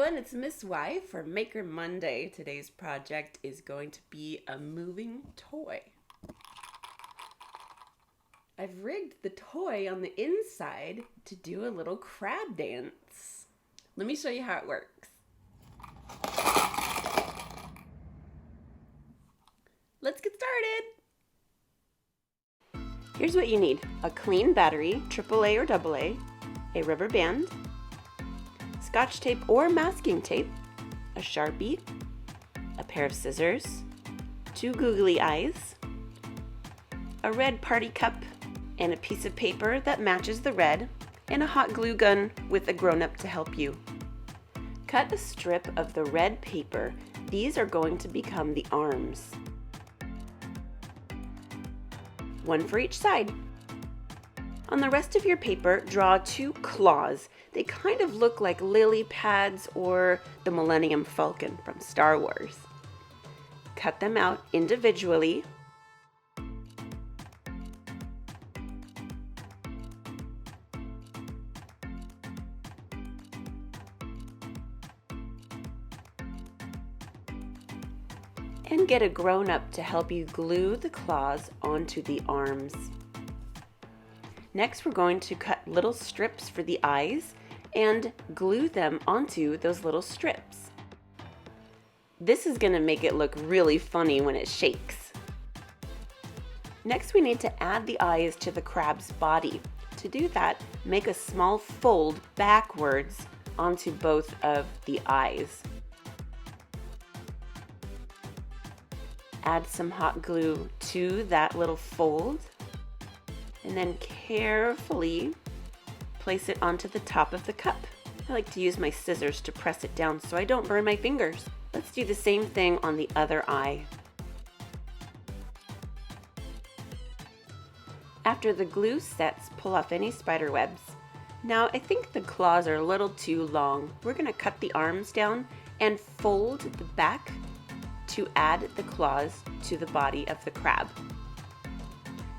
everyone, it's Miss Y for Maker Monday. Today's project is going to be a moving toy. I've rigged the toy on the inside to do a little crab dance. Let me show you how it works. Let's get started. Here's what you need: a clean battery, AAA or AA, a rubber band, Scotch tape or masking tape, a Sharpie, a pair of scissors, 2 googly eyes, a red party cup, and a piece of paper that matches the red, and a hot glue gun with a grown-up to help you. Cut a strip of the red paper. These are going to become the arms. One for each side. On the rest of your paper, draw 2 claws. They kind of look like lily pads or the Millennium Falcon from Star Wars. Cut them out individually. And get a grown-up to help you glue the claws onto the arms. Next, we're going to cut little strips for the eyes and glue them onto those little strips. This is going to make it look really funny when it shakes. Next, we need to add the eyes to the crab's body. To do that, make a small fold backwards onto both of the eyes. Add some hot glue to that little fold, and then carefully place it onto the top of the cup. I like to use my scissors to press it down so I don't burn my fingers. Let's do the same thing on the other eye. After the glue sets, pull off any spider webs. Now I think the claws are a little too long. We're going to cut the arms down and fold the back to add the claws to the body of the crab,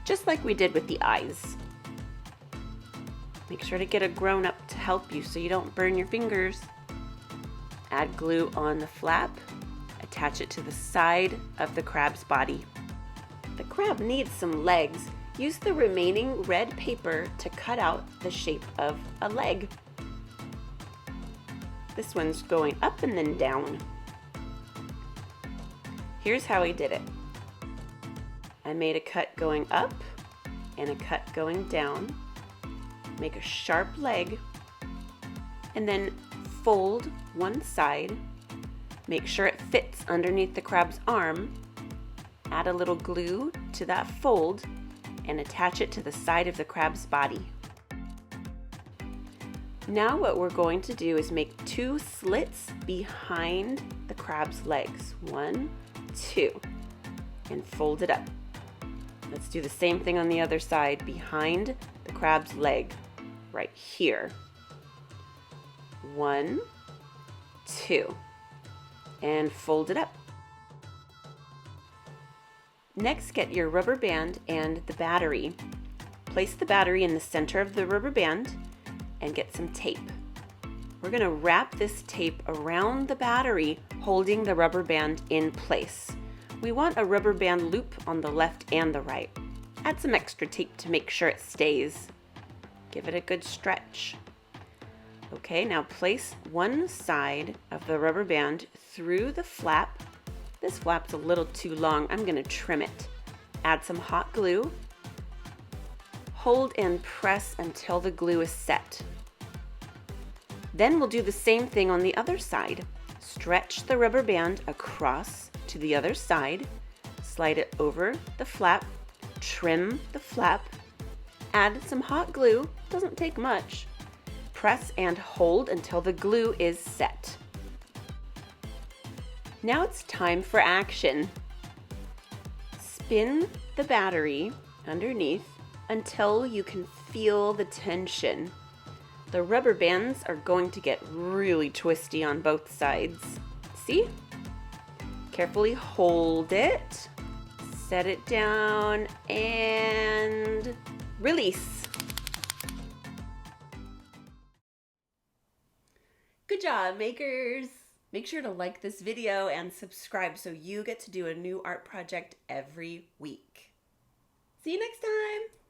just like we did with the eyes. Make sure to get a grown-up to help you so you don't burn your fingers. Add glue on the flap, attach it to the side of the crab's body. The crab needs some legs. Use the remaining red paper to cut out the shape of a leg. This one's going up and then down. Here's how I did it. I made a cut going up and a cut going down. Make a sharp leg and then fold one side. Make sure it fits underneath the crab's arm. Add a little glue to that fold and attach it to the side of the crab's body. Now what we're going to do is make 2 slits behind the crab's legs. 1, 2, and fold it up. Let's do the same thing on the other side, behind the crab's leg, right here. 1, 2, and fold it up. Next, get your rubber band and the battery. Place the battery in the center of the rubber band and get some tape. We're going to wrap this tape around the battery, holding the rubber band in place. We want a rubber band loop on the left and the right. Add some extra tape to make sure it stays. Give it a good stretch. Okay, now place one side of the rubber band through the flap. This flap's a little too long. I'm going to trim it. Add some hot glue. Hold and press until the glue is set. Then we'll do the same thing on the other side. Stretch the rubber band across to the other side, slide it over the flap, trim the flap, add some hot glue, doesn't take much, press and hold until the glue is set. Now it's time for action. Spin the battery underneath until you can feel the tension. The rubber bands are going to get really twisty on both sides. See? Carefully hold it, set it down, and release. Good job, makers! Make sure to like this video and subscribe so you get to do a new art project every week. See you next time!